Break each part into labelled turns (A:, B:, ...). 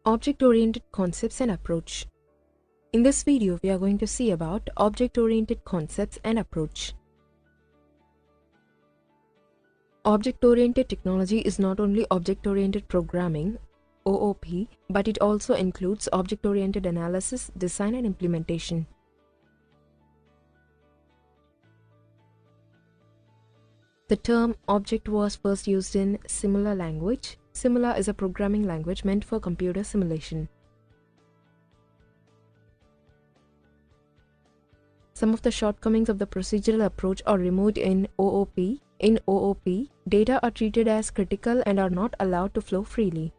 A: Object-oriented concepts and approach. In this video, we are going to see about object-oriented concepts and approach. Object-oriented technology is not only object-oriented programming, OOP, but it also includes object-oriented analysis, design and implementation. The term object was first used in Simula language. Simula is a programming language meant for computer simulation. Some of the shortcomings of the procedural approach are removed in OOP. In OOP, data are treated as critical and are not allowed to flow freely.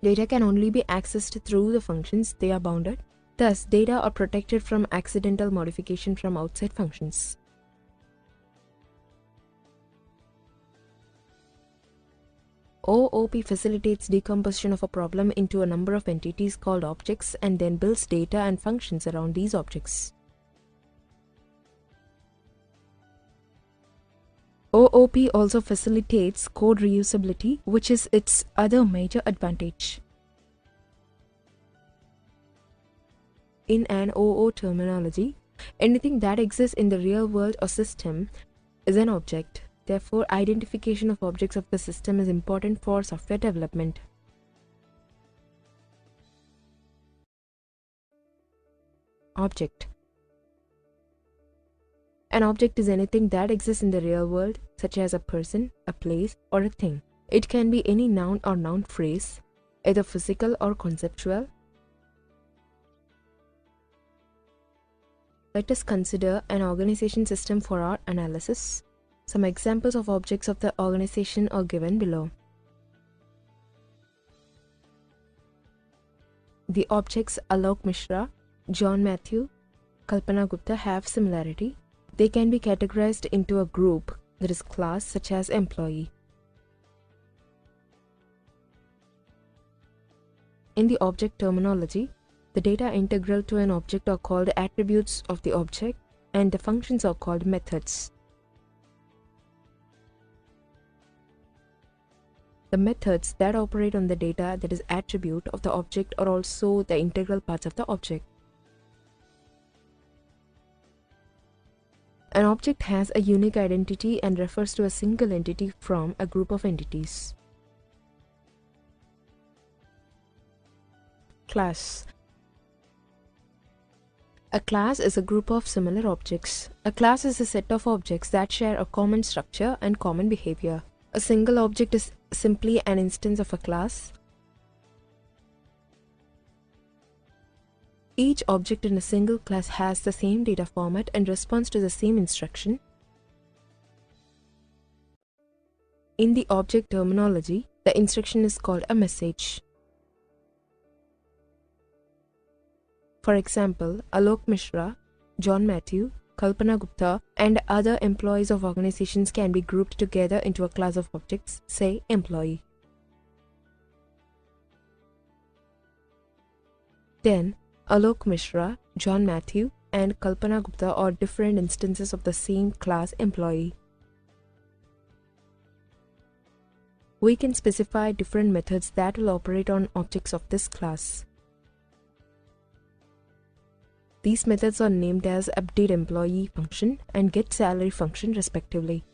A: Data can only be accessed through the functions they are bounded. Thus, data are protected from accidental modification from outside functions. OOP facilitates decomposition of a problem into a number of entities called objects and then builds data and functions around these objects. OOP also facilitates code reusability, which is its other major advantage. In an OO terminology, anything that exists in the real world or system is an object. Therefore, identification of objects of the system is important for software development. Object. An object is anything that exists in the real world, such as a person, a place, or a thing. It can be any noun or noun phrase, either physical or conceptual. Let us consider an organization system for our analysis. Some examples of objects of the organization are given below. The objects Alok Mishra, John Matthew, Kalpana Gupta have similarity. They can be categorized into a group, that is class, such as employee. In the object terminology, the data integral to an object are called attributes of the object and the functions are called methods. The methods that operate on the data that is attribute of the object are also the integral parts of the object. An object has a unique identity and refers to a single entity from a group of entities. Class. A class is a group of similar objects. A class is a set of objects that share a common structure and common behavior. A single object is simply an instance of a class. Each object in a single class has the same data format and responds to the same instruction. In the object terminology, the instruction is called a message. For example, Alok Mishra, John Matthew, Kalpana Gupta, and other employees of organizations can be grouped together into a class of objects, say employee. Then, Alok Mishra, John Matthew, and Kalpana Gupta are different instances of the same class employee. We can specify different methods that will operate on objects of this class. These methods are named as update employee function and get salary function respectively.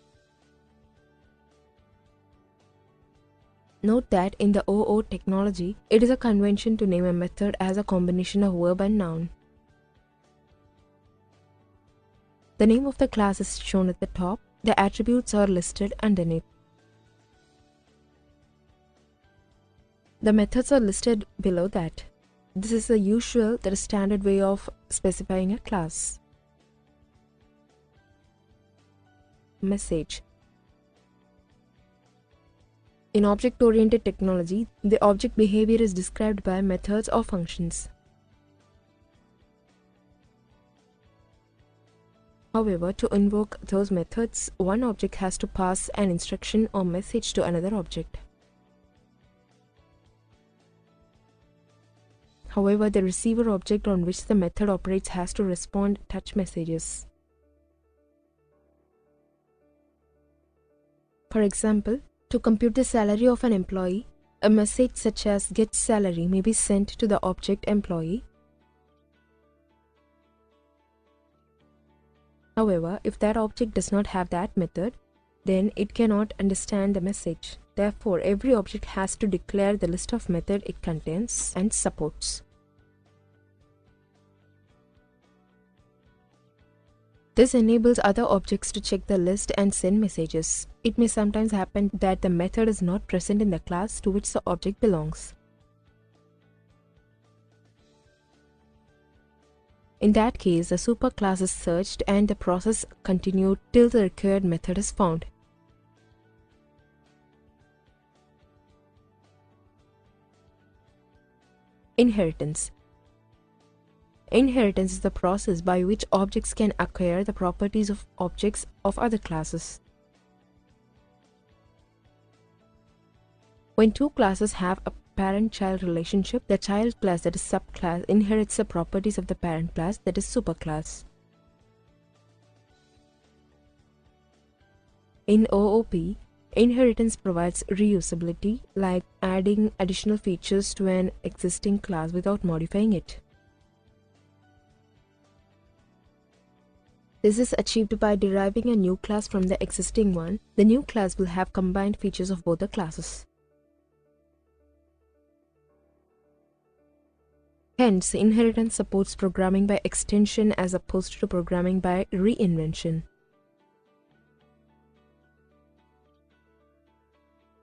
A: Note that in the OO technology, it is a convention to name a method as a combination of verb and noun. The name of the class is shown at the top. The attributes are listed underneath. The methods are listed below that. This is the usual, that is standard way of specifying a class. Message. In object-oriented technology, the object behavior is described by methods or functions. However, to invoke those methods, one object has to pass an instruction or message to another object. However, the receiver object on which the method operates has to respond touch messages. For example, To compute the salary of an employee, a message such as get salary may be sent to the object employee. However, if that object does not have that method, then it cannot understand the message. Therefore, every object has to declare the list of methods it contains and supports. This enables other objects to check the list and send messages. It may sometimes happen that the method is not present in the class to which the object belongs. In that case, the superclass is searched and the process continued till the required method is found. Inheritance. Inheritance is the process by which objects can acquire the properties of objects of other classes. When two classes have a parent-child relationship, the child class, that is subclass, inherits the properties of the parent class, that is superclass. In OOP, inheritance provides reusability, like adding additional features to an existing class without modifying it. This is achieved by deriving a new class from the existing one. The new class will have combined features of both the classes. Hence, inheritance supports programming by extension as opposed to programming by reinvention.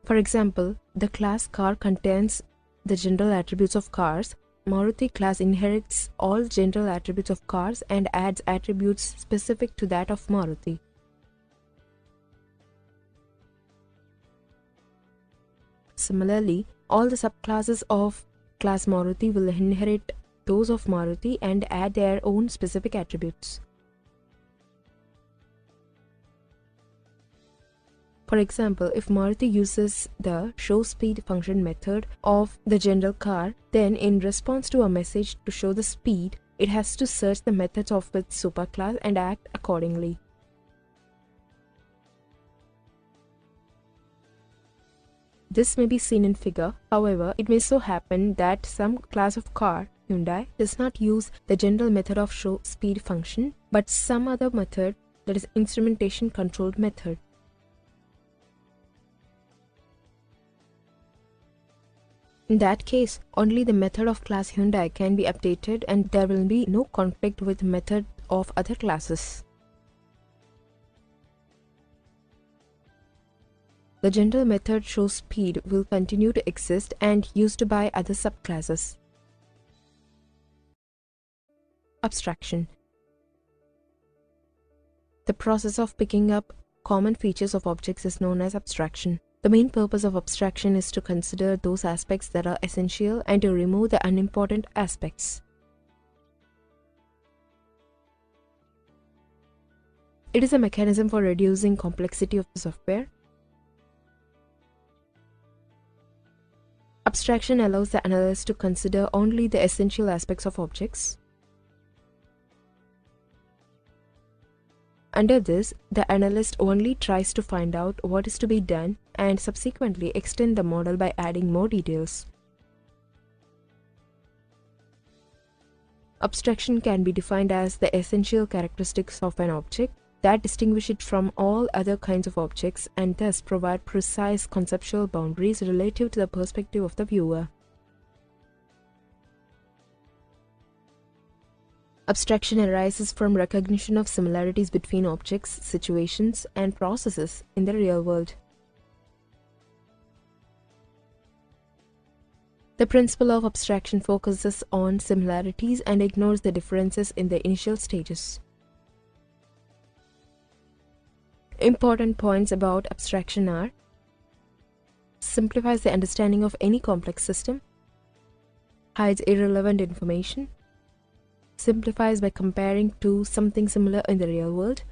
A: For example, the class car contains the general attributes of cars. Maruti class inherits all general attributes of cars and adds attributes specific to that of Maruti. Similarly, all the subclasses of class Maruti will inherit those of Maruti and add their own specific attributes. For example, if Maruti uses the showSpeed function method of the general car, then in response to a message to show the speed, it has to search the methods of its superclass and act accordingly. This may be seen in figure. However, it may so happen that some class of car, Hyundai, does not use the general method of showSpeed function, but some other method, that is instrumentation controlled method. In that case, only the method of class Hyundai can be updated and there will be no conflict with method of other classes. The general method showSpeed will continue to exist and used by other subclasses. Abstraction. The process of picking up common features of objects is known as abstraction. The main purpose of abstraction is to consider those aspects that are essential and to remove the unimportant aspects. It is a mechanism for reducing complexity of the software. Abstraction allows the analyst to consider only the essential aspects of objects. Under this, the analyst only tries to find out what is to be done and subsequently extend the model by adding more details. Abstraction can be defined as the essential characteristics of an object that distinguish it from all other kinds of objects and thus provide precise conceptual boundaries relative to the perspective of the viewer. Abstraction arises from recognition of similarities between objects, situations, and processes in the real world. The principle of abstraction focuses on similarities and ignores the differences in the initial stages. Important points about abstraction are: simplifies the understanding of any complex system, hides irrelevant information, simplifies by comparing to something similar in the real world.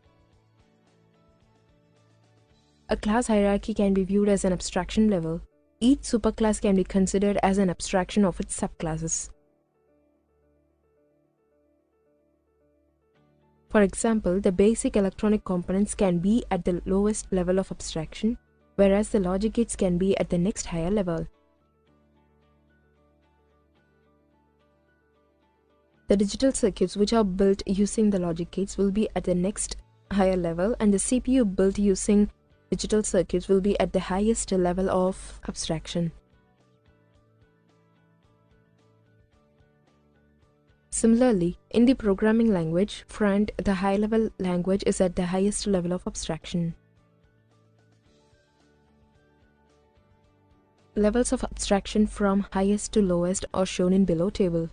A: A class hierarchy can be viewed as an abstraction level. Each superclass can be considered as an abstraction of its subclasses. For example, the basic electronic components can be at the lowest level of abstraction. whereas the logic gates can be at the next higher level. The digital circuits which are built using the logic gates will be at the next higher level, and the CPU built using digital circuits will be at the highest level of abstraction. Similarly, in the programming language front, the high-level language is at the highest level of abstraction. Levels of abstraction from highest to lowest are shown in below table.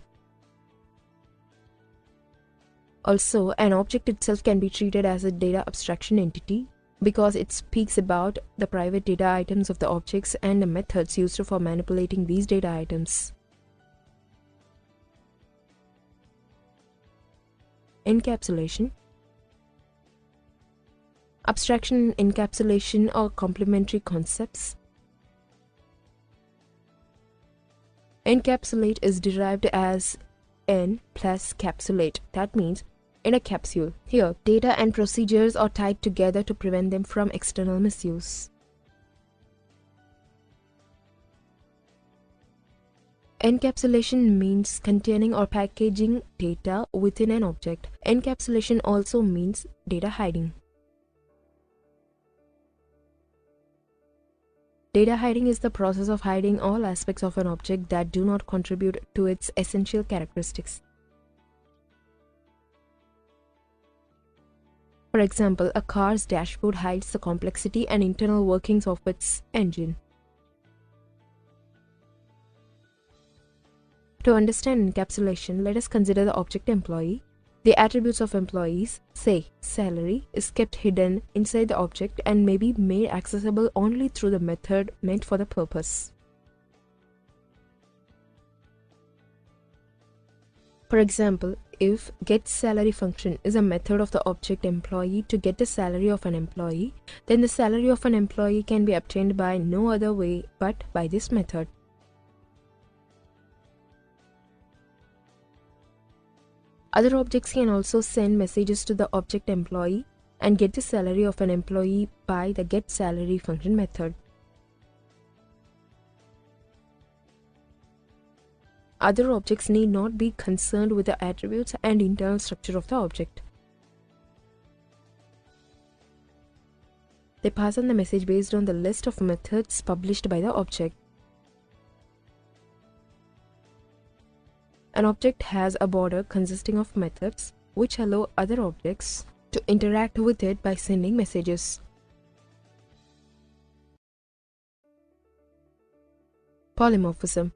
A: Also, an object itself can be treated as a data abstraction entity because it speaks about the private data items of the objects and the methods used for manipulating these data items. Encapsulation. Abstraction and encapsulation are complementary concepts. Encapsulate is derived as N plus capsulate. That means in a capsule. Here, data and procedures are tied together to prevent them from external misuse. Encapsulation means containing or packaging data within an object. Encapsulation also means data hiding. Data hiding is the process of hiding all aspects of an object that do not contribute to its essential characteristics. For example, a car's dashboard hides the complexity and internal workings of its engine. To understand encapsulation, let us consider the object employee. The attributes of employees, say salary, is kept hidden inside the object and may be made accessible only through the method meant for the purpose. For example, if getSalary function is a method of the object employee to get the salary of an employee, then the salary of an employee can be obtained by no other way but by this method. Other objects can also send messages to the object employee and get the salary of an employee by the getSalary function method. Other objects need not be concerned with the attributes and internal structure of the object. They pass on the message based on the list of methods published by the object. An object has a border consisting of methods which allow other objects to interact with it by sending messages. Polymorphism.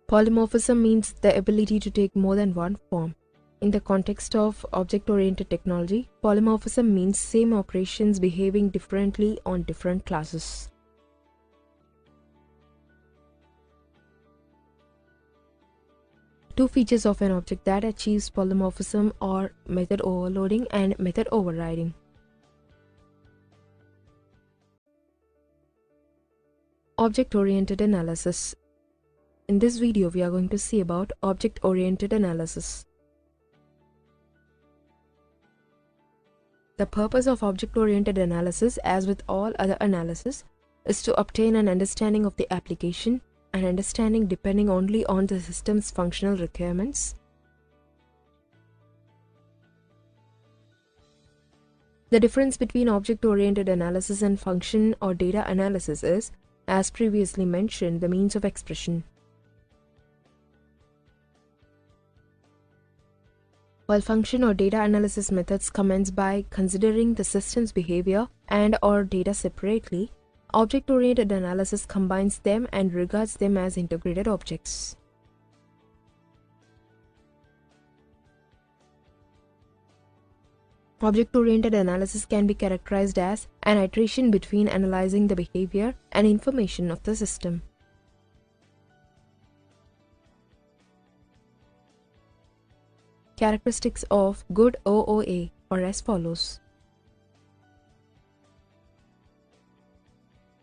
A: Polymorphism means the ability to take more than one form. In the context of object-oriented technology, polymorphism means same operations behaving differently on different classes. Two features of an object that achieves polymorphism are method overloading and method overriding. Object-oriented analysis. In this video, we are going to see about object-oriented analysis. The purpose of object-oriented analysis, as with all other analysis, is to obtain an understanding of the application, an understanding depending only on the system's functional requirements. The difference between object-oriented analysis and function or data analysis is, as previously mentioned, the means of expression. While function or data analysis methods commence by considering the system's behavior and or data separately, object-oriented analysis combines them and regards them as integrated objects. Object-oriented analysis can be characterized as an iteration between analyzing the behavior and information of the system. Characteristics of good OOA are as follows.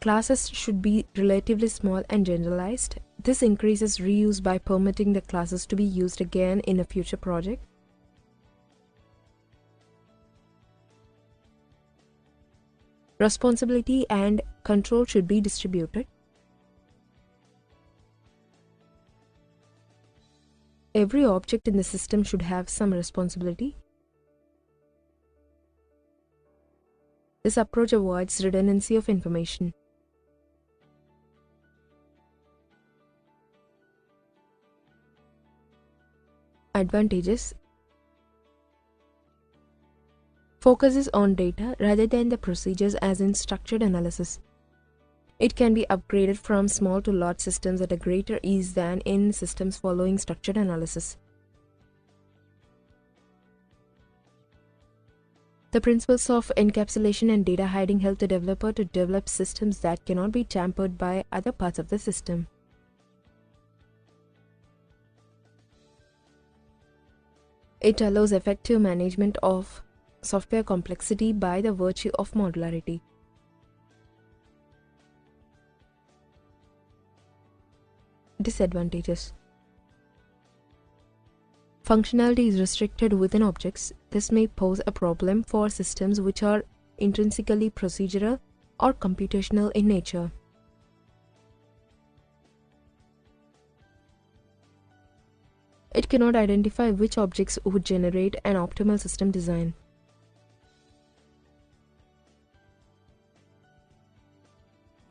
A: Classes should be relatively small and generalized. This increases reuse by permitting the classes to be used again in a future project. Responsibility and control should be distributed. Every object in the system should have some responsibility. This approach avoids redundancy of information. Advantages: focuses on data rather than the procedures as in structured analysis. It can be upgraded from small to large systems at a greater ease than in systems following structured analysis. The principles of encapsulation and data hiding help the developer to develop systems that cannot be tampered by other parts of the system. It allows effective management of software complexity by the virtue of modularity. Disadvantages: functionality is restricted within objects. This may pose a problem for systems which are intrinsically procedural or computational in nature. It cannot identify which objects would generate an optimal system design.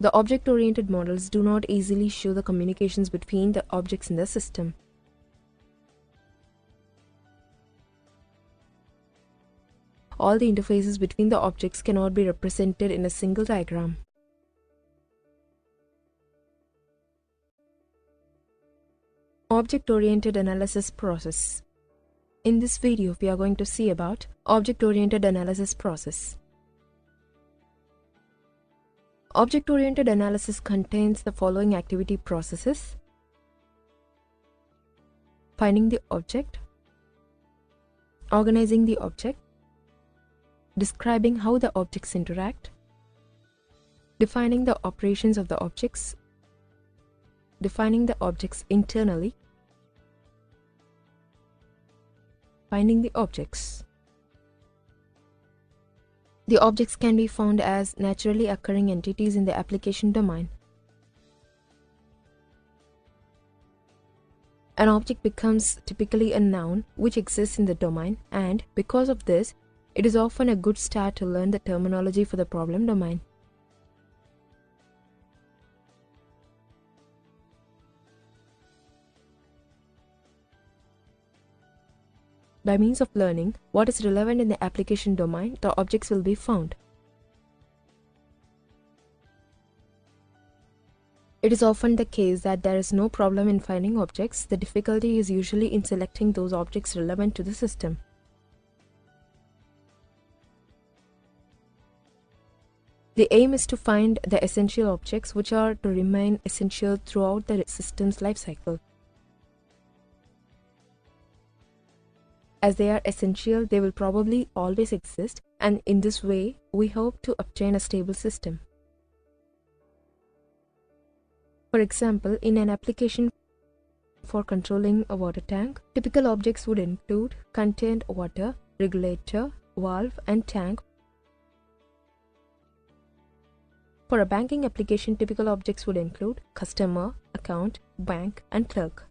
A: The object-oriented models do not easily show the communications between the objects in the system. All the interfaces between the objects cannot be represented in a single diagram. Object-oriented analysis process. In this video, we are going to see about object-oriented analysis process. Object-oriented analysis contains the following activity processes: finding the object, organizing the object, describing how the objects interact, defining the operations of the objects, defining the objects internally, finding the objects. The objects can be found as naturally occurring entities in the application domain. An object becomes typically a noun which exists in the domain, and because of this, it is often a good start to learn the terminology for the problem domain. By means of learning what is relevant in the application domain, the objects will be found. It is often the case that there is no problem in finding objects. The difficulty is usually in selecting those objects relevant to the system. The aim is to find the essential objects which are to remain essential throughout the system's lifecycle. As they are essential, they will probably always exist, and in this way, we hope to obtain a stable system. For example, in an application for controlling a water tank, typical objects would include contained water, regulator, valve, and tank. For a banking application, typical objects would include customer, account, bank, and clerk.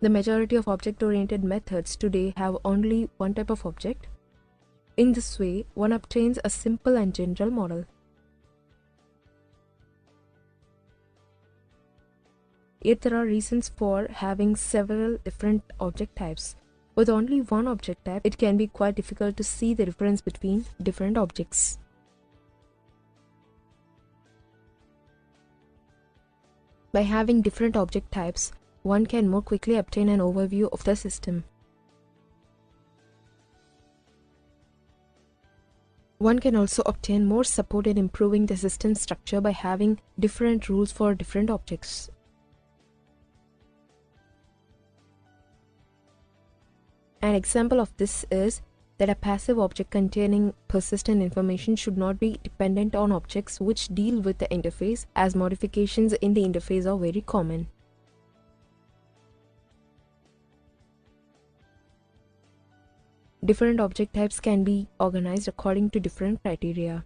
A: The majority of object-oriented methods today have only one type of object. In this way, one obtains a simple and general model. Yet there are reasons for having several different object types. With only one object type, it can be quite difficult to see the difference between different objects. By having different object types, one can more quickly obtain an overview of the system. One can also obtain more support in improving the system structure by having different rules for different objects. An example of this is that a passive object containing persistent information should not be dependent on objects which deal with the interface, as modifications in the interface are very common. Different object types can be organized according to different criteria.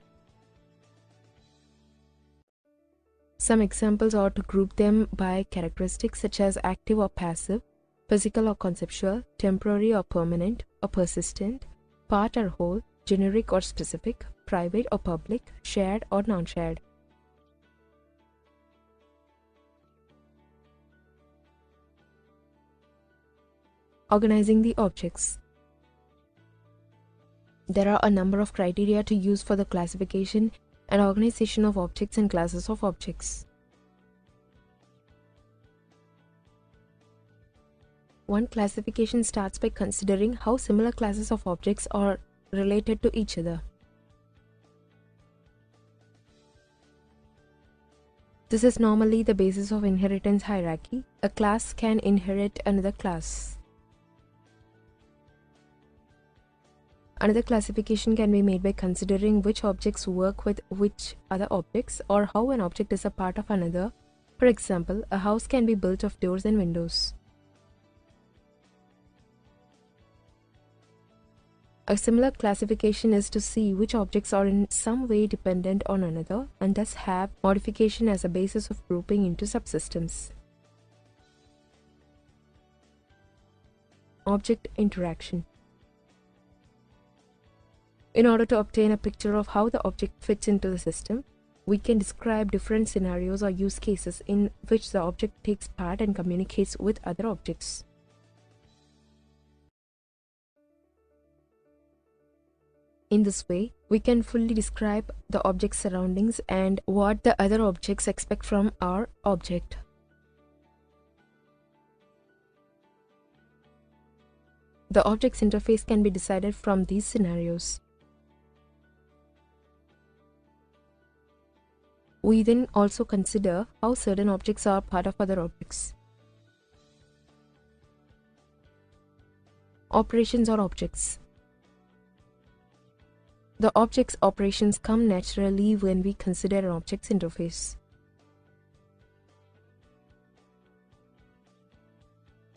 A: Some examples are to group them by characteristics such as active or passive, physical or conceptual, temporary or permanent or persistent, part or whole, generic or specific, private or public, shared or non-shared. Organizing the objects. There are a number of criteria to use for the classification and organization of objects and classes of objects. One classification starts by considering how similar classes of objects are related to each other. This is normally the basis of inheritance hierarchy. A class can inherit another class. Another classification can be made by considering which objects work with which other objects, or how an object is a part of another. For example, a house can be built of doors and windows. A similar classification is to see which objects are in some way dependent on another and thus have modification as a basis of grouping into subsystems. Object interaction. In order to obtain a picture of how the object fits into the system, we can describe different scenarios or use cases in which the object takes part and communicates with other objects. In this way, we can fully describe the object's surroundings and what the other objects expect from our object. The object's interface can be decided from these scenarios. We then also consider how certain objects are part of other objects. Operations or objects. The object's operations come naturally when we consider an object's interface.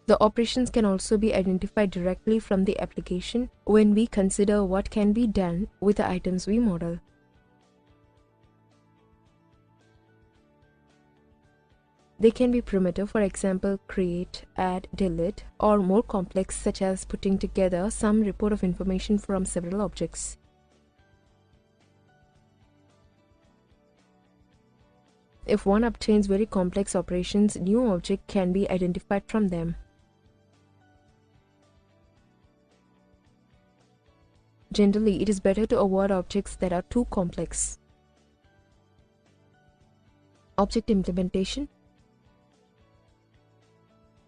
A: The operations can also be identified directly from the application when we consider what can be done with the items we model. They can be primitive, for example, create, add, delete, or more complex, such as putting together some report of information from several objects. If one obtains very complex operations, new object can be identified from them. Generally, it is better to avoid objects that are too complex. Object implementation.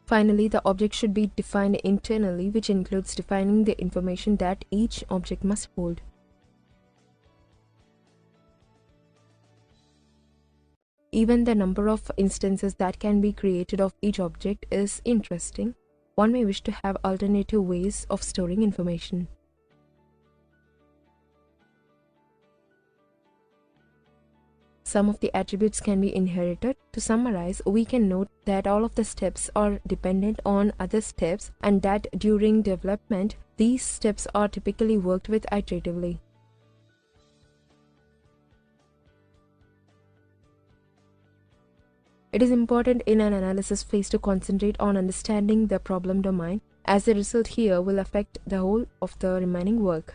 A: Finally, the object should be defined internally, which includes defining the information that each object must hold. Even the number of instances that can be created of each object is interesting. One may wish to have alternative ways of storing information. Some of the attributes can be inherited. To summarize, we can note that all of the steps are dependent on other steps and that during development, these steps are typically worked with iteratively. It is important in an analysis phase to concentrate on understanding the problem domain, as the result here will affect the whole of the remaining work.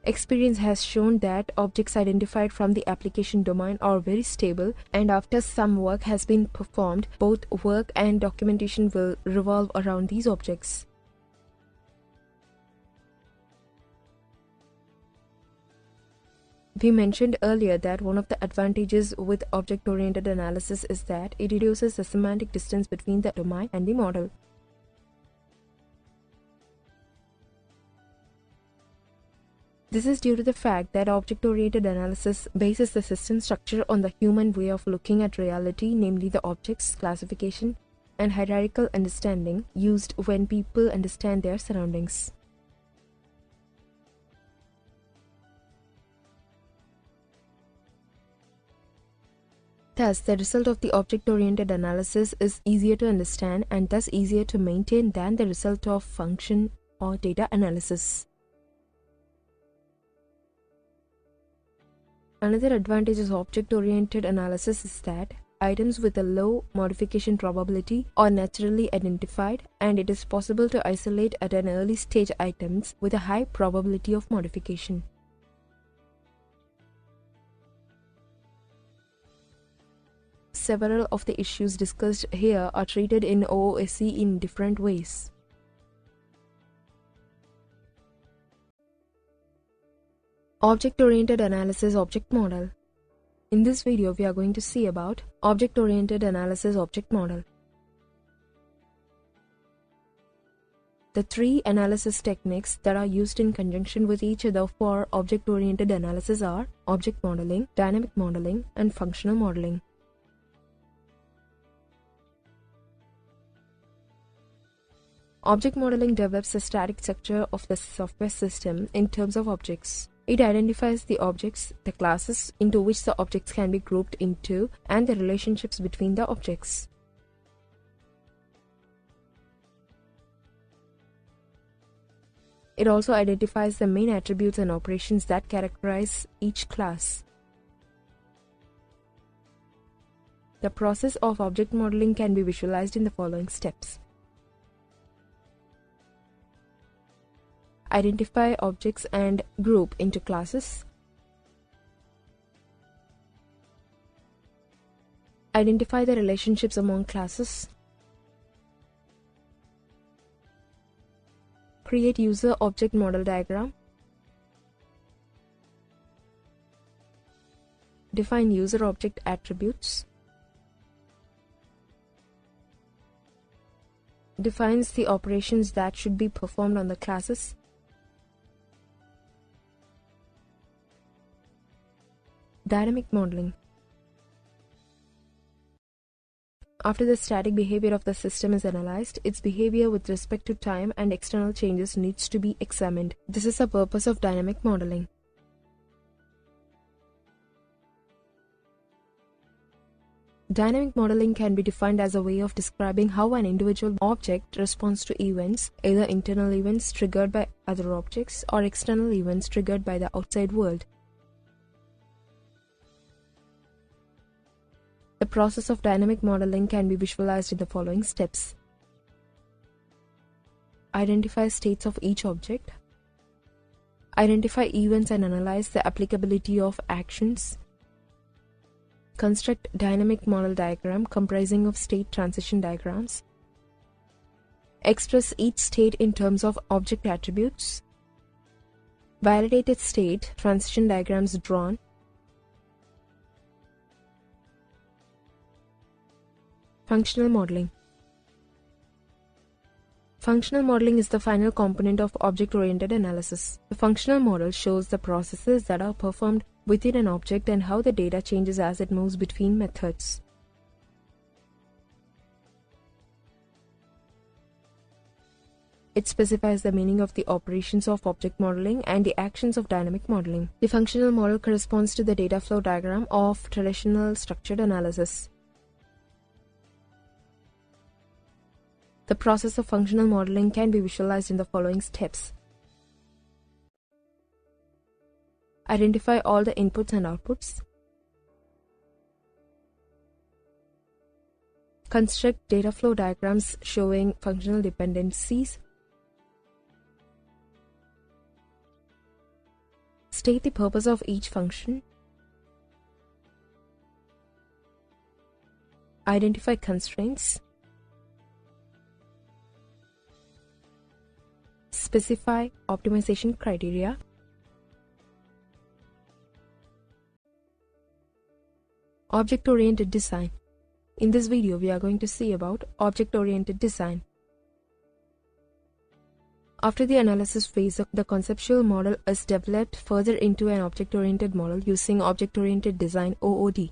A: Experience has shown that objects identified from the application domain are very stable, and after some work has been performed, both work and documentation will revolve around these objects. We mentioned earlier that one of the advantages with object-oriented analysis is that it reduces the semantic distance between the domain and the model. This is due to the fact that object-oriented analysis bases the system structure on the human way of looking at reality, namely the objects, classification, and hierarchical understanding used when people understand their surroundings. Thus, the result of the object-oriented analysis is easier to understand and thus easier to maintain than the result of function or data analysis. Another advantage of object-oriented analysis is that items with a low modification probability are naturally identified, and it is possible to isolate at an early stage items with a high probability of modification. Several of the issues discussed here are treated in OOSE in different ways. Object-oriented analysis object model. In this video, we are going to see about object-oriented analysis object model. The three analysis techniques that are used in conjunction with each other for object-oriented analysis are object modeling, dynamic modeling, and functional modeling. Object modeling develops a static structure of the software system in terms of objects. It identifies the objects, the classes into which the objects can be grouped into, and the relationships between the objects. It also identifies the main attributes and operations that characterize each class. The process of object modeling can be visualized in the following steps. Identify objects and group into classes. Identify the relationships among classes. Create user object model diagram. Define user object attributes. Defines the operations that should be performed on the classes. Dynamic modeling. After the static behavior of the system is analyzed, its behavior with respect to time and external changes needs to be examined. This is the purpose of dynamic modeling. Dynamic modeling can be defined as a way of describing how an individual object responds to events, either internal events triggered by other objects or external events triggered by the outside world. The process of dynamic modeling can be visualized in the following steps. Identify states of each object. Identify events and analyze the applicability of actions. Construct dynamic model diagram comprising of state transition diagrams. Express each state in terms of object attributes. Validated state transition diagrams drawn. Functional modeling. Functional modeling is the final component of object-oriented analysis. The functional model shows the processes that are performed within an object and how the data changes as it moves between methods. It specifies the meaning of the operations of object modeling and the actions of dynamic modeling. The functional model corresponds to the data flow diagram of traditional structured analysis. The process of functional modeling can be visualized in the following steps. Identify all the inputs and outputs. Construct data flow diagrams showing functional dependencies. State the purpose of each function. Identify constraints. Specify optimization criteria. Object-oriented design. In this video, we are going to see about object-oriented design. After the analysis phase, the conceptual model is developed further into an object-oriented model using object-oriented design (OOD).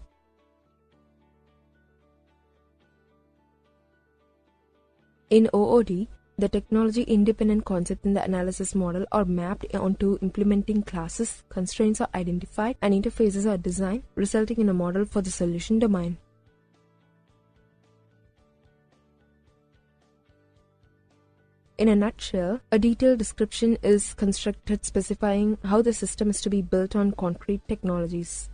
A: In OOD, The technology-independent concepts in the analysis model are mapped onto implementing classes, constraints are identified, and interfaces are designed, resulting in a model for the solution domain. In a nutshell, a detailed description is constructed specifying how the system is to be built on concrete technologies.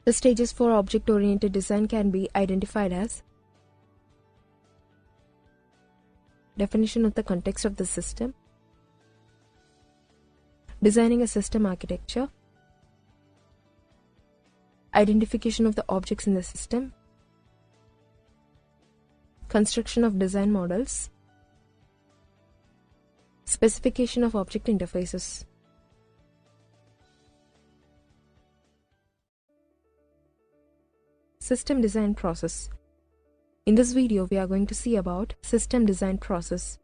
A: The stages for object-oriented design can be identified as definition of the context of the system, designing a system architecture, identification of the objects in the system, construction of design models, specification of object interfaces. System design process. In this video, we are going to see about system design process.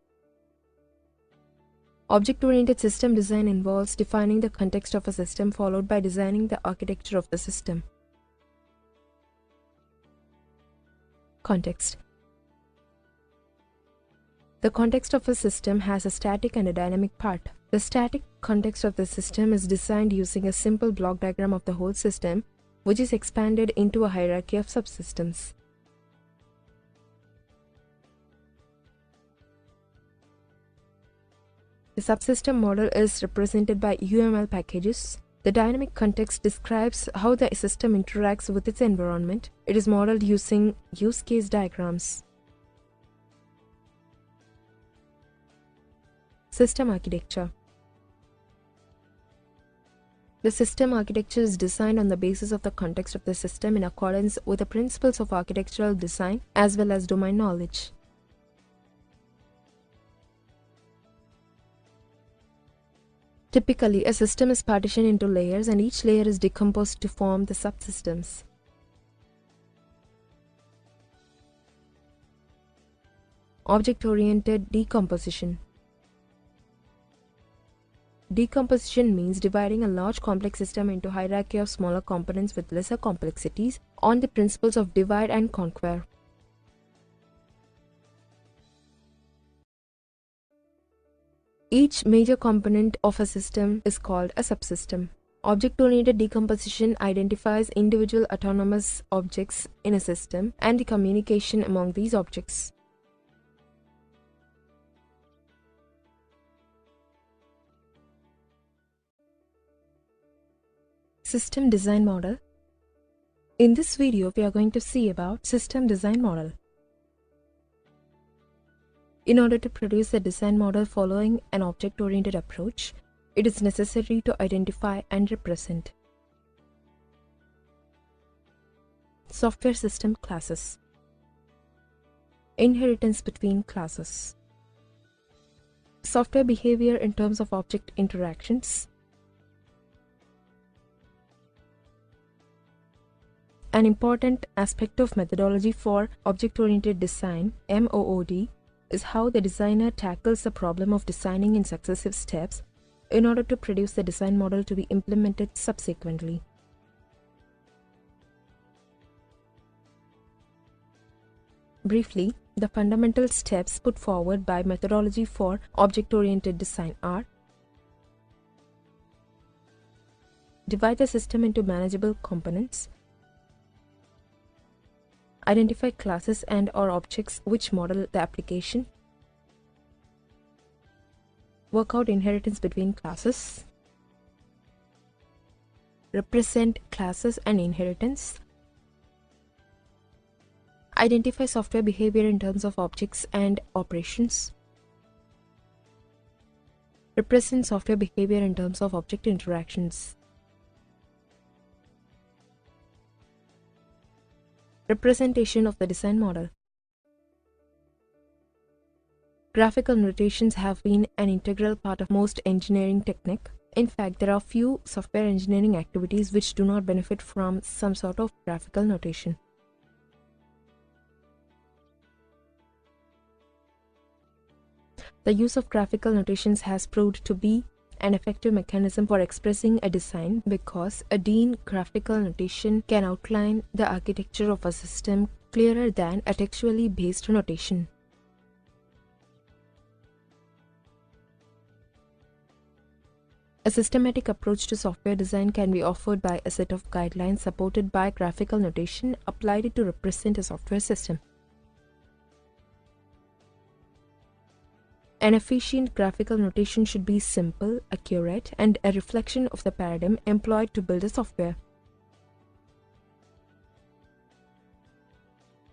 A: Object-oriented system design involves defining the context of a system followed by designing the architecture of the system. Context. The context of a system has a static and a dynamic part. The static context of the system is designed using a simple block diagram of the whole system, which is expanded into a hierarchy of subsystems. The subsystem model is represented by UML packages. The dynamic context describes how the system interacts with its environment. It is modeled using use case diagrams. System architecture. The system architecture is designed on the basis of the context of the system in accordance with the principles of architectural design as well as domain knowledge. Typically, a system is partitioned into layers and each layer is decomposed to form the subsystems. Object-oriented decomposition. Decomposition means dividing a large complex system into a hierarchy of smaller components with lesser complexities on the principles of divide and conquer. Each major component of a system is called a subsystem. Object-oriented decomposition identifies individual autonomous objects in a system and the communication among these objects. System design model. In this video, we are going to see about system design model. In order to produce a design model following an object-oriented approach, it is necessary to identify and represent software system classes, inheritance between classes, software behavior in terms of object interactions, an important aspect of methodology for object-oriented design, MOOD, is how the designer tackles the problem of designing in successive steps in order to produce the design model to be implemented subsequently. Briefly, the fundamental steps put forward by methodology for object-oriented design are: divide the system into manageable components, identify classes and/or objects which model the application, work out inheritance between classes, represent classes and inheritance, identify software behavior in terms of objects and operations, represent software behavior in terms of object interactions. Representation of the design model. Graphical notations have been an integral part of most engineering technique. In fact, there are few software engineering activities which do not benefit from some sort of graphical notation. The use of graphical notations has proved to be an effective mechanism for expressing a design because a DIN graphical notation can outline the architecture of a system clearer than a textually based notation. A systematic approach to software design can be offered by a set of guidelines supported by graphical notation applied to represent a software system. An efficient graphical notation should be simple, accurate, and a reflection of the paradigm employed to build a software.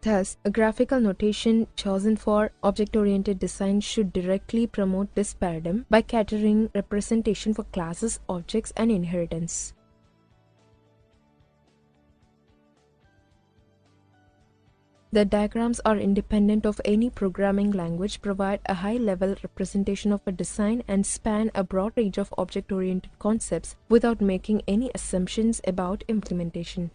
A: Thus, a graphical notation chosen for object-oriented design should directly promote this paradigm by catering representation for classes, objects, and inheritance. The diagrams are independent of any programming language, provide a high-level representation of a design, and span a broad range of object-oriented concepts without making any assumptions about implementation.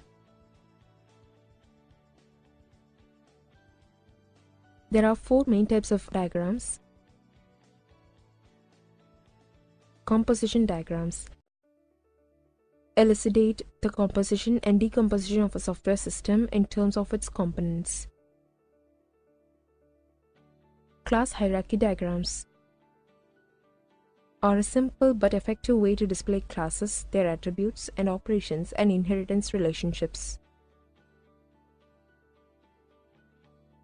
A: There are 4 main types of diagrams. Composition diagrams elucidate the composition and decomposition of a software system in terms of its components. Class hierarchy diagrams are a simple but effective way to display classes, their attributes and operations, and inheritance relationships.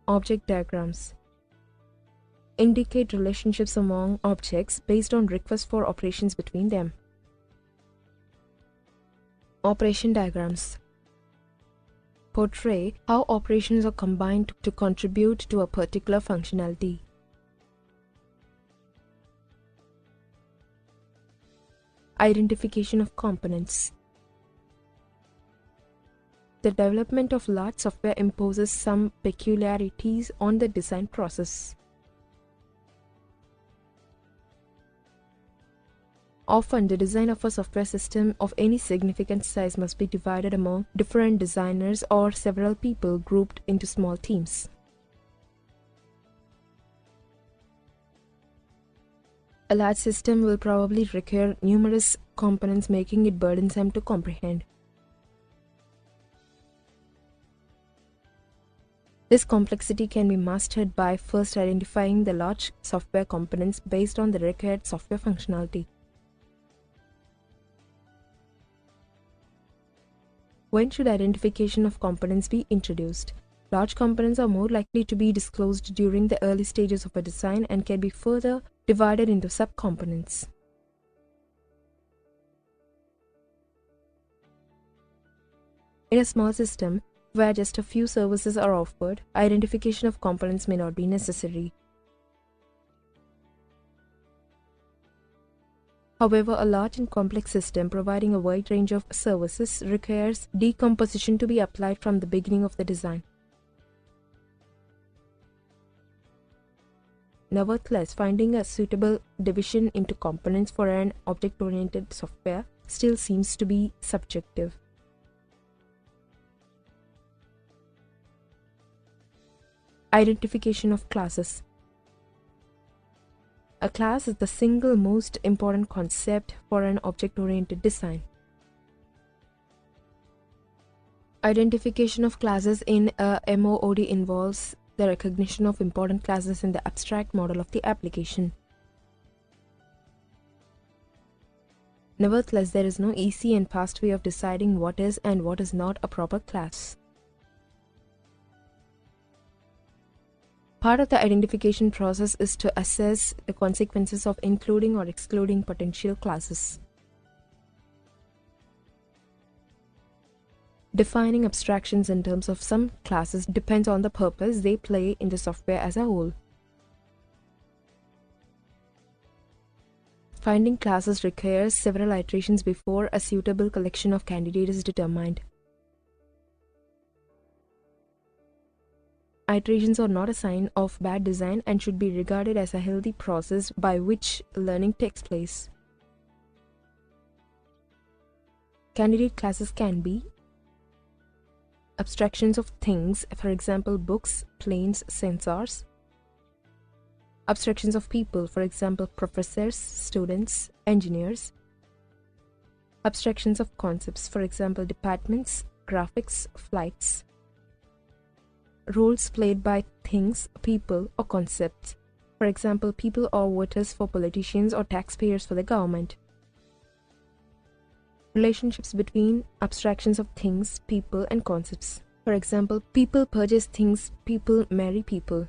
A: Object diagrams indicate relationships among objects based on requests for operations between them. Operation diagrams portray how operations are combined to contribute to a particular functionality. Identification of components. The development of large software imposes some peculiarities on the design process. Often, the design of a software system of any significant size must be divided among different designers or several people grouped into small teams. A large system will probably require numerous components, making it burdensome to comprehend. This complexity can be mastered by first identifying the large software components based on the required software functionality. When should identification of components be introduced? Large components are more likely to be disclosed during the early stages of a design and can be further divided into subcomponents. In a small system, where just a few services are offered, identification of components may not be necessary. However, a large and complex system providing a wide range of services requires decomposition to be applied from the beginning of the design. Nevertheless, finding a suitable division into components for an object-oriented software still seems to be subjective. Identification of classes. A class is the single most important concept for an object-oriented design. Identification of classes in a MOOD involves the recognition of important classes in the abstract model of the application. Nevertheless, there is no easy and fast way of deciding what is and what is not a proper class. Part of the identification process is to assess the consequences of including or excluding potential classes. Defining abstractions in terms of some classes depends on the purpose they play in the software as a whole. Finding classes requires several iterations before a suitable collection of candidates is determined. Iterations are not a sign of bad design and should be regarded as a healthy process by which learning takes place. Candidate classes can be abstractions of things, for example books, planes, sensors. Abstractions of people, for example, professors, students, engineers. Abstractions of concepts, for example, departments, graphics, flights. Roles played by things, people, or concepts. For example, people or voters for politicians or taxpayers for the government. Relationships between abstractions of things, people, and concepts. For example, people purchase things, people marry people.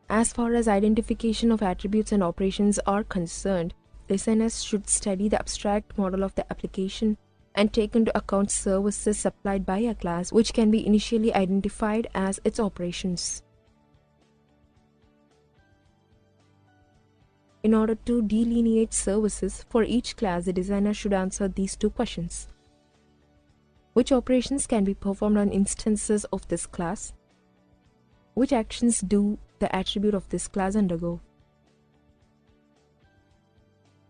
A: As far as identification of attributes and operations are concerned, designers should study the abstract model of the application and take into account services supplied by a class which can be initially identified as its operations. In order to delineate services for each class, the designer should answer these two questions. Which operations can be performed on instances of this class? Which actions do the attribute of this class undergo?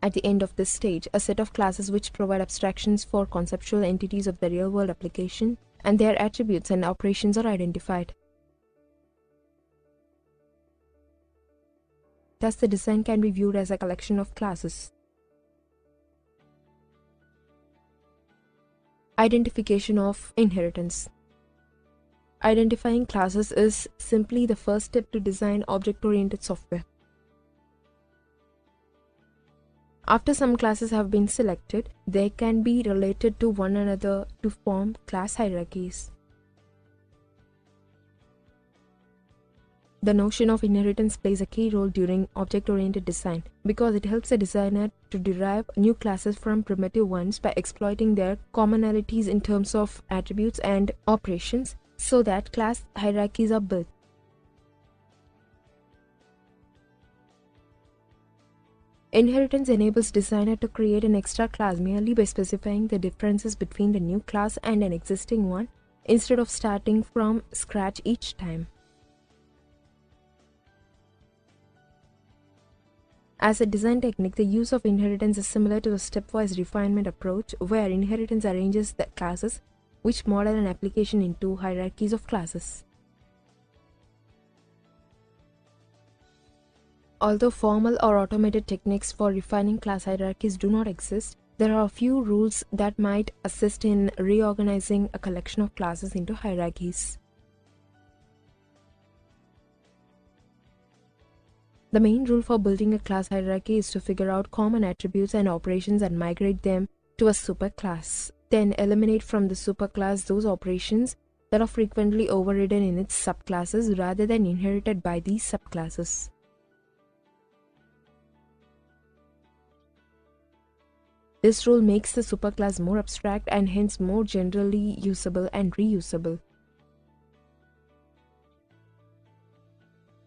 A: At the end of this stage, a set of classes which provide abstractions for conceptual entities of the real-world application and their attributes and operations are identified. Thus, the design can be viewed as a collection of classes. Identification of inheritance. Identifying classes is simply the first step to design object-oriented software. After some classes have been selected, they can be related to one another to form class hierarchies. The notion of inheritance plays a key role during object-oriented design because it helps the designer to derive new classes from primitive ones by exploiting their commonalities in terms of attributes and operations so that class hierarchies are built. Inheritance enables designer to create an extra class merely by specifying the differences between the new class and an existing one instead of starting from scratch each time. As a design technique, the use of inheritance is similar to the stepwise refinement approach, where inheritance arranges the classes which model an application into hierarchies of classes. Although formal or automated techniques for refining class hierarchies do not exist, there are a few rules that might assist in reorganizing a collection of classes into hierarchies. The main rule for building a class hierarchy is to figure out common attributes and operations and migrate them to a superclass. Then eliminate from the superclass those operations that are frequently overridden in its subclasses rather than inherited by these subclasses. This rule makes the superclass more abstract and hence more generally usable and reusable.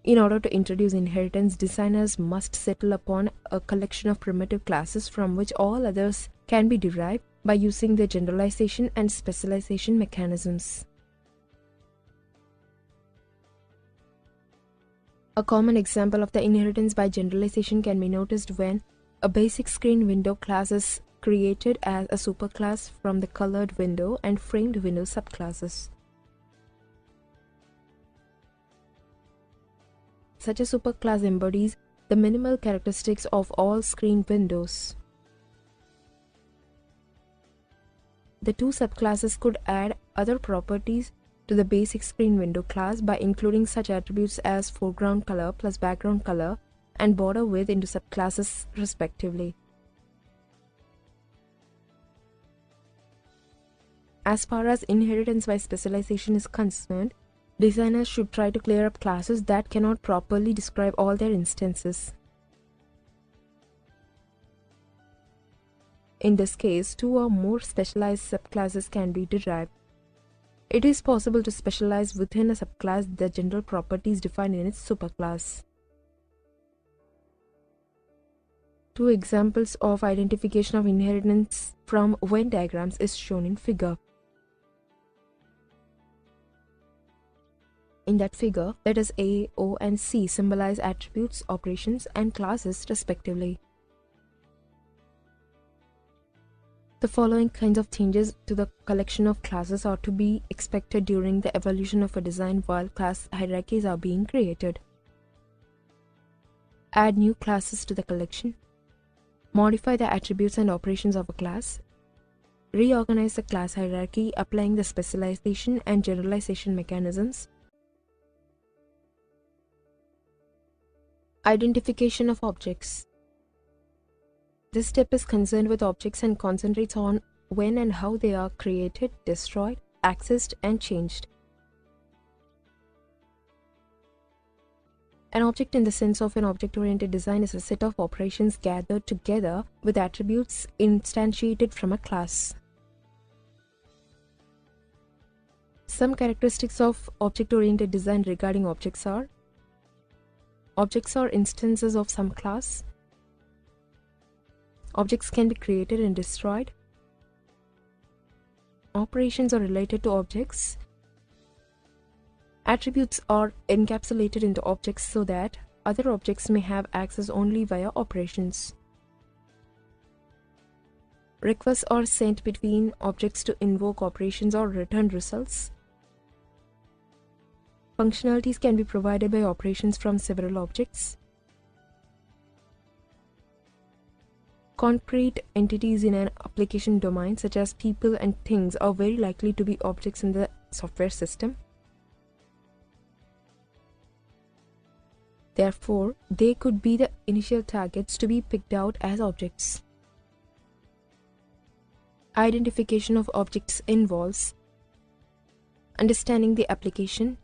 A: In order to introduce inheritance, designers must settle upon a collection of primitive classes from which all others can be derived by using the generalization and specialization mechanisms. A common example of the inheritance by generalization can be noticed when a basic screen window class is created as a superclass from the colored window and framed window subclasses. Such a superclass embodies the minimal characteristics of all screen windows. The two subclasses could add other properties to the basic screen window class by including such attributes as foreground color plus background color and border width into subclasses respectively. As far as inheritance by specialization is concerned, designers should try to clear up classes that cannot properly describe all their instances. In this case, two or more specialized subclasses can be derived. It is possible to specialize within a subclass the general properties defined in its superclass. Two examples of identification of inheritance from Venn diagrams is shown in figure. In that figure, letters A, O, and C symbolize attributes, operations, and classes respectively. The following kinds of changes to the collection of classes are to be expected during the evolution of a design while class hierarchies are being created. Add new classes to the collection. Modify the attributes and operations of a class. Reorganize the class hierarchy, applying the specialization and generalization mechanisms. Identification of objects. This step is concerned with objects and concentrates on when and how they are created, destroyed, accessed, and changed. An object in the sense of an object-oriented design is a set of operations gathered together with attributes instantiated from a class. Some characteristics of object-oriented design regarding objects are: objects are instances of some class. Objects can be created and destroyed. Operations are related to objects. Attributes are encapsulated into objects so that other objects may have access only via operations. Requests are sent between objects to invoke operations or return results. Functionalities can be provided by operations from several objects. Concrete entities in an application domain, such as people and things, are very likely to be objects in the software system. Therefore, they could be the initial targets to be picked out as objects. Identification of objects involves understanding the application,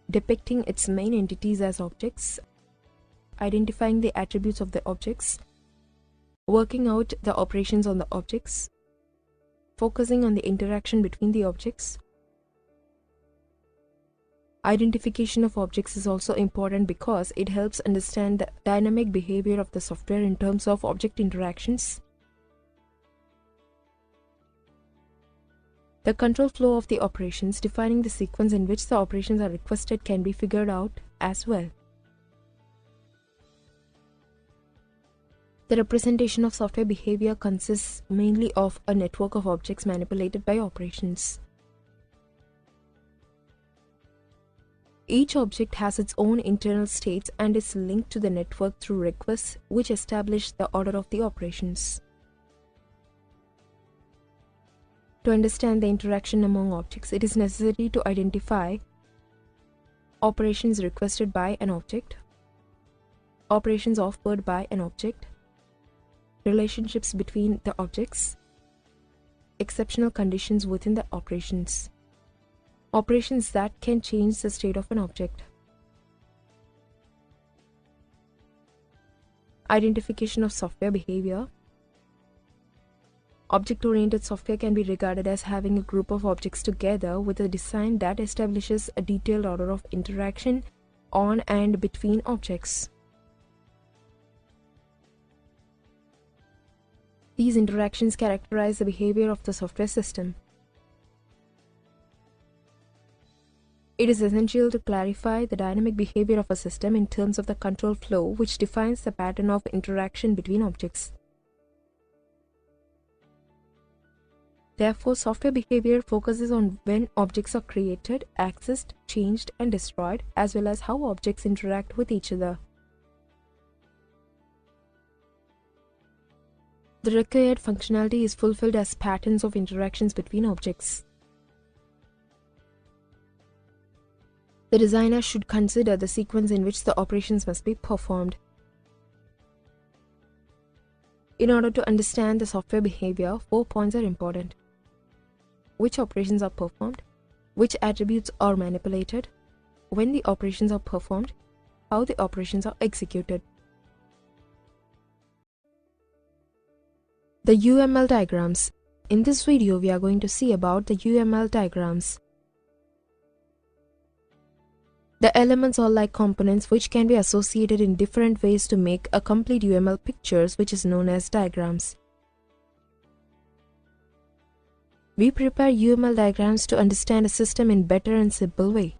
A: depicting its main entities as objects, identifying the attributes of the objects, working out the operations on the objects, focusing on the interaction between the objects. Identification of objects is also important because it helps understand the dynamic behavior of the software in terms of object interactions. The control flow of the operations, defining the sequence in which the operations are requested, can be figured out as well. The representation of software behavior consists mainly of a network of objects manipulated by operations. Each object has its own internal states and is linked to the network through requests which establish the order of the operations. To understand the interaction among objects, it is necessary to identify operations requested by an object, operations offered by an object, relationships between the objects, exceptional conditions within the operations, operations that can change the state of an object. Identification of software behavior. Object-oriented software can be regarded as having a group of objects together with a design that establishes a detailed order of interaction on and between objects. These interactions characterize the behavior of the software system. It is essential to clarify the dynamic behavior of a system in terms of the control flow, which defines the pattern of interaction between objects. Therefore, software behavior focuses on when objects are created, accessed, changed, and destroyed, as well as how objects interact with each other. The required functionality is fulfilled as patterns of interactions between objects. The designer should consider the sequence in which the operations must be performed. In order to understand the software behavior, 4 points are important: which operations are performed, which attributes are manipulated, when the operations are performed, how the operations are executed. The UML diagrams. In this video, we are going to see about the UML diagrams. The elements are like components which can be associated in different ways to make a complete UML pictures, which is known as diagrams. We prepare UML diagrams to understand a system in better and simple way.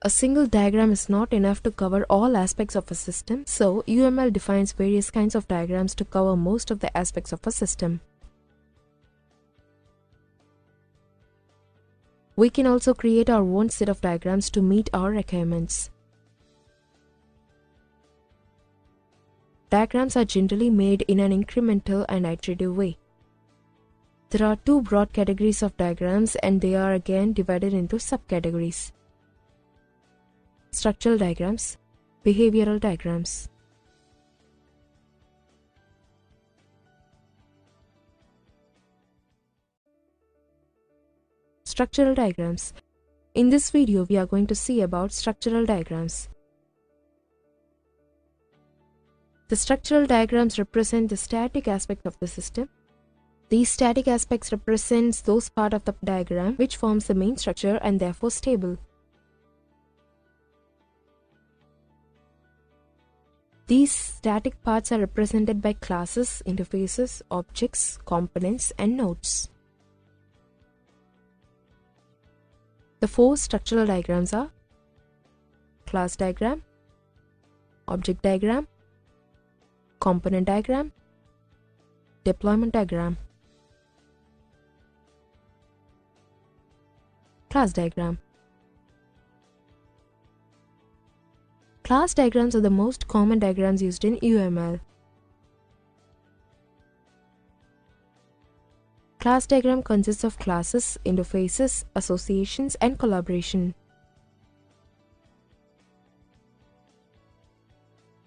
A: A single diagram is not enough to cover all aspects of a system, so UML defines various kinds of diagrams to cover most of the aspects of a system. We can also create our own set of diagrams to meet our requirements. Diagrams are generally made in an incremental and iterative way. There are two broad categories of diagrams, and they are again divided into subcategories: structural diagrams, behavioral diagrams. Structural diagrams. In this video, we are going to see about structural diagrams. The structural diagrams represent the static aspect of the system. These static aspects represent those parts of the diagram which forms the main structure and therefore stable. These static parts are represented by classes, interfaces, objects, components, and nodes. The four structural diagrams are class diagram, object diagram, component diagram, deployment diagram. Class diagram. Class diagrams are the most common diagrams used in UML. Class diagram consists of classes, interfaces, associations, and collaboration.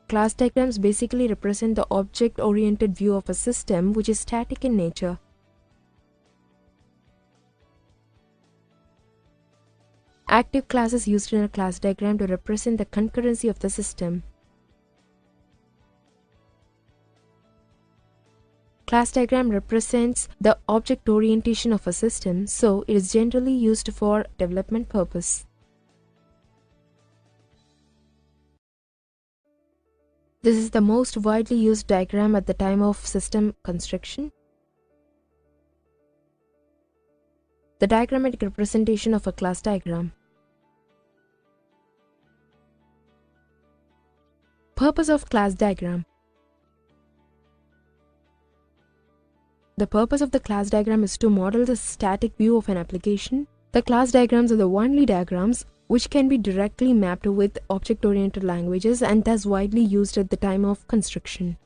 A: Class diagrams basically represent the object-oriented view of a system which is static in nature. Active class is used in a class diagram to represent the concurrency of the system. Class diagram represents the object orientation of a system, so it is generally used for development purpose. This is the most widely used diagram at the time of system construction. The diagrammatic representation of a class diagram. Purpose of class diagram. The purpose of the class diagram is to model the static view of an application. The class diagrams are the only diagrams which can be directly mapped with object-oriented languages and thus widely used at the time of construction.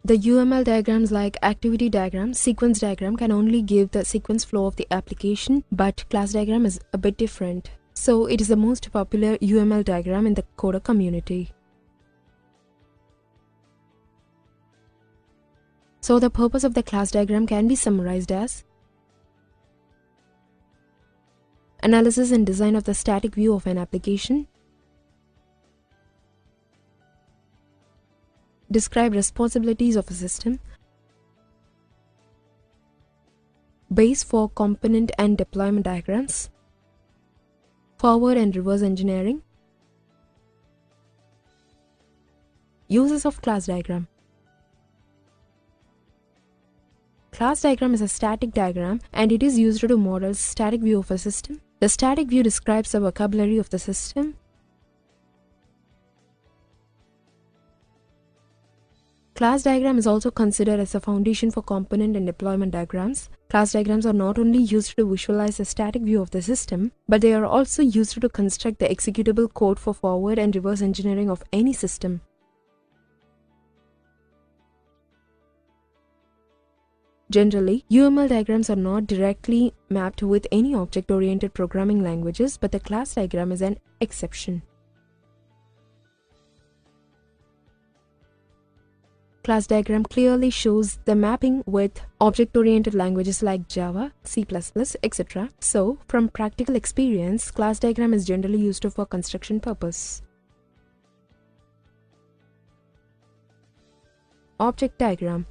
A: The UML diagrams like activity diagram, sequence diagram can only give the sequence flow of the application, but class diagram is a bit different. So it is the most popular UML diagram in the coder community. So the purpose of the class diagram can be summarized as analysis and design of the static view of an application, describe responsibilities of a system, base for component and deployment diagrams, forward and reverse engineering. Uses of class diagram. Class diagram is a static diagram and it is used to model static view of a system. The static view describes the vocabulary of the system. Class diagram is also considered as a foundation for component and deployment diagrams. Class diagrams are not only used to visualize a static view of the system, but they are also used to construct the executable code for forward and reverse engineering of any system. Generally, UML diagrams are not directly mapped with any object-oriented programming languages, but the class diagram is an exception. Class diagram clearly shows the mapping with object-oriented languages like Java, C++, etc. So, from practical experience, class diagram is generally used for construction purpose. Object diagram.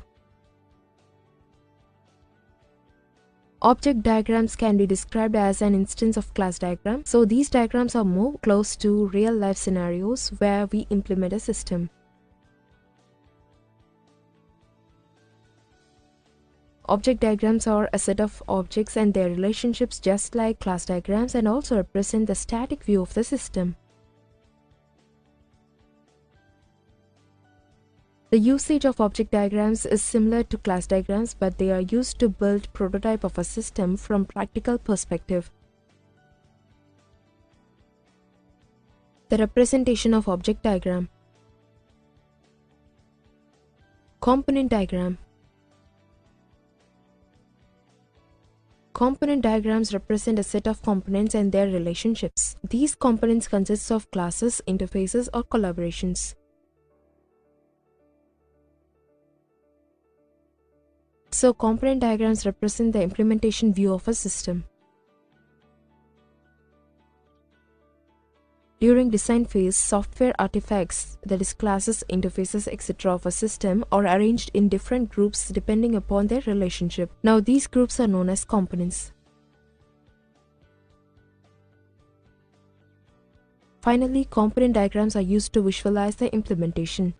A: Object diagrams can be described as an instance of class diagram. So these diagrams are more close to real-life scenarios where we implement a system. Object diagrams are a set of objects and their relationships just like class diagrams, and also represent the static view of the system. The usage of object diagrams is similar to class diagrams, but they are used to build prototype of a system from practical perspective. The representation of object diagram. Component diagram. Component diagrams represent a set of components and their relationships. These components consist of classes, interfaces, or collaborations. So, component diagrams represent the implementation view of a system. During design phase, software artifacts, that is classes, interfaces, etc. of a system, are arranged in different groups depending upon their relationship. Now these groups are known as components. Finally, component diagrams are used to visualize the implementation.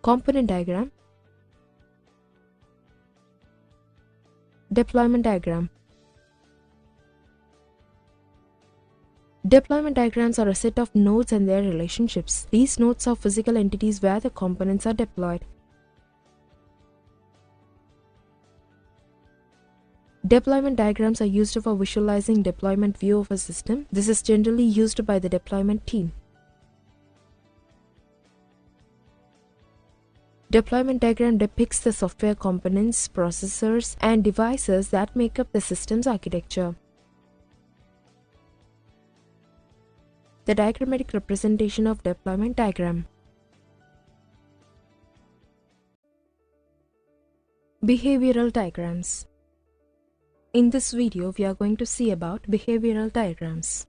A: Component diagram. Deployment diagram. Deployment diagrams are a set of nodes and their relationships. These nodes are physical entities where the components are deployed. Deployment diagrams are used for visualizing deployment view of a system. This is generally used by the deployment team. Deployment diagram depicts the software components, processors, and devices that make up the system's architecture. The diagrammatic representation of deployment diagram. Behavioral diagrams. In this video, we are going to see about behavioral diagrams.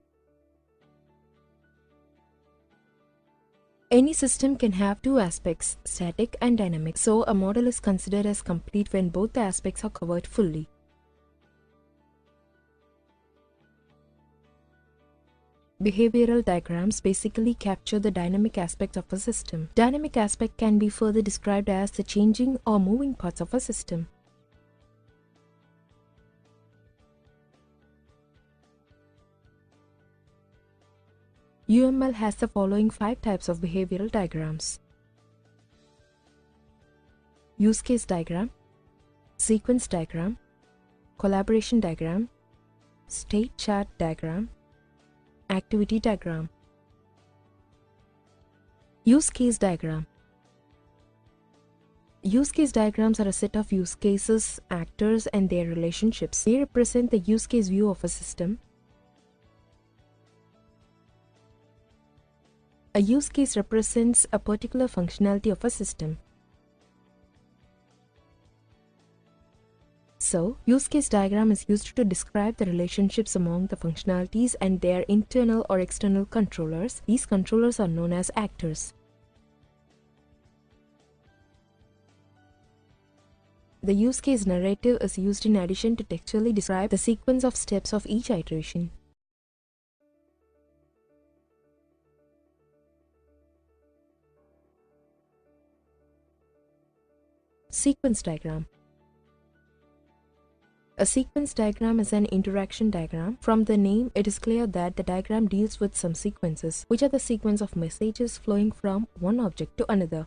A: Any system can have two aspects, static and dynamic, so a model is considered as complete when both the aspects are covered fully. Behavioral diagrams basically capture the dynamic aspects of a system. Dynamic aspect can be further described as the changing or moving parts of a system. UML has the following 5 types of behavioral diagrams: use case diagram, sequence diagram, collaboration diagram, state chart diagram, activity diagram. Use case diagram. Use case diagrams are a set of use cases, actors, and their relationships. They represent the use case view of a system. A use case represents a particular functionality of a system. So, use case diagram is used to describe the relationships among the functionalities and their internal or external controllers. These controllers are known as actors. The use case narrative is used in addition to textually describe the sequence of steps of each iteration. Sequence diagram. A sequence diagram is an interaction diagram. From the name, it is clear that the diagram deals with some sequences, which are the sequence of messages flowing from one object to another.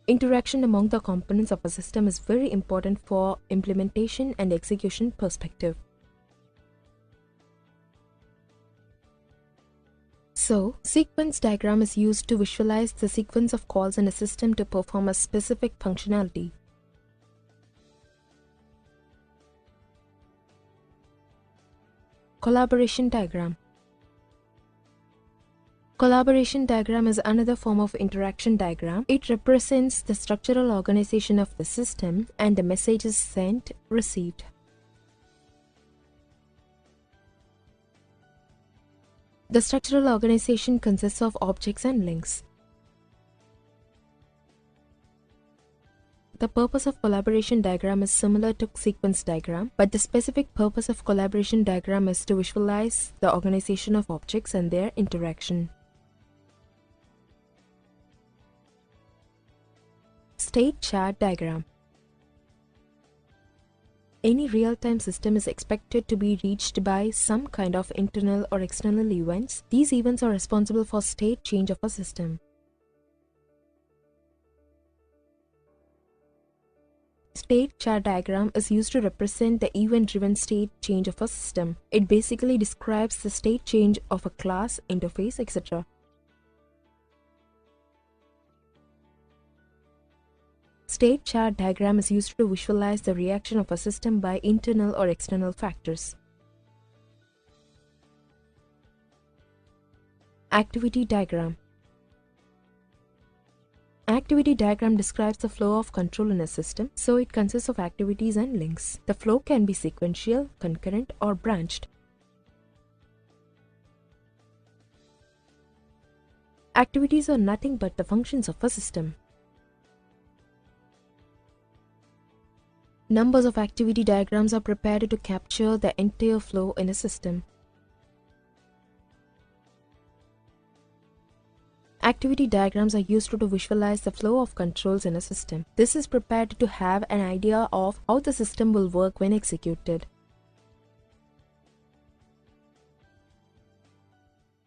A: Interaction among the components of a system is very important for implementation and execution perspective. So, sequence diagram is used to visualize the sequence of calls in a system to perform a specific functionality. Collaboration diagram. Collaboration diagram is another form of interaction diagram. It represents the structural organization of the system and the messages sent, received. The structural organization consists of objects and links. The purpose of collaboration diagram is similar to sequence diagram, but the specific purpose of collaboration diagram is to visualize the organization of objects and their interaction. State chart diagram. Any real-time system is expected to be reached by some kind of internal or external events. These events are responsible for state change of a system. State chart diagram is used to represent the event-driven state change of a system. It basically describes the state change of a class, interface, etc. State chart diagram is used to visualize the reaction of a system by internal or external factors. Activity diagram. Activity diagram describes the flow of control in a system, so it consists of activities and links. The flow can be sequential, concurrent, or branched. Activities are nothing but the functions of a system. Numbers of activity diagrams are prepared to capture the entire flow in a system. Activity diagrams are used to visualize the flow of controls in a system. This is prepared to have an idea of how the system will work when executed.